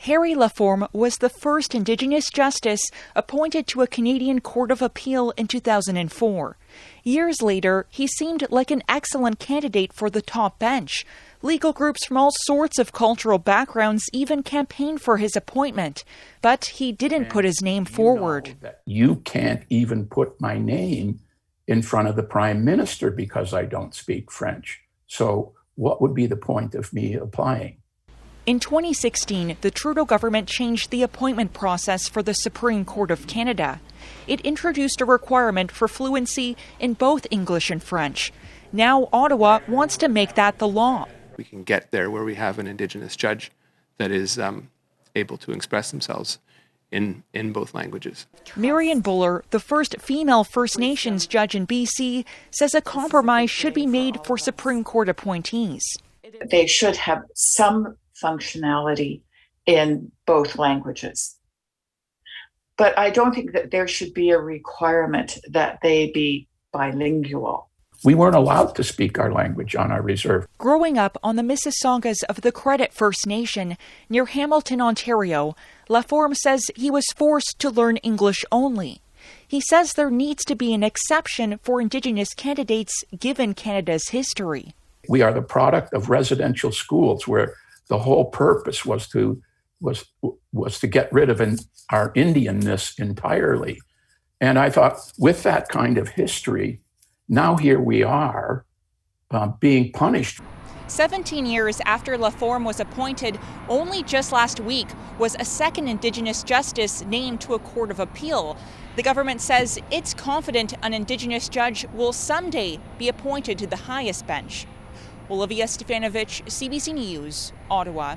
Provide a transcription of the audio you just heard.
Harry Laforme was the first Indigenous justice appointed to a Canadian Court of Appeal in 2004. Years later, he seemed like an excellent candidate for the top bench. Legal groups from all sorts of cultural backgrounds even campaigned for his appointment, but he didn't put his name forward. You can't even put my name in front of the Prime Minister because I don't speak French. So what would be the point of me applying? In 2016, the Trudeau government changed the appointment process for the Supreme Court of Canada. It introduced a requirement for fluency in both English and French. Now Ottawa wants to make that the law. We can get there where we have an Indigenous judge that is able to express themselves in both languages. Marian Buller, the first female First Nations judge in BC, says a compromise should be made for Supreme Court appointees. They should have some functionality in both languages. But I don't think that there should be a requirement that they be bilingual. We weren't allowed to speak our language on our reserve. Growing up on the Mississaugas of the Credit First Nation near Hamilton, Ontario, Laforme says he was forced to learn English only. He says there needs to be an exception for Indigenous candidates given Canada's history. We are the product of residential schools where the whole purpose was to get rid of our Indianness entirely. And I thought, with that kind of history, now here we are being punished. 17 years after Laforme was appointed, only just last week was a second Indigenous justice named to a court of appeal. The government says it's confident an Indigenous judge will someday be appointed to the highest bench. Olivia Stefanovic, CBC News, Ottawa.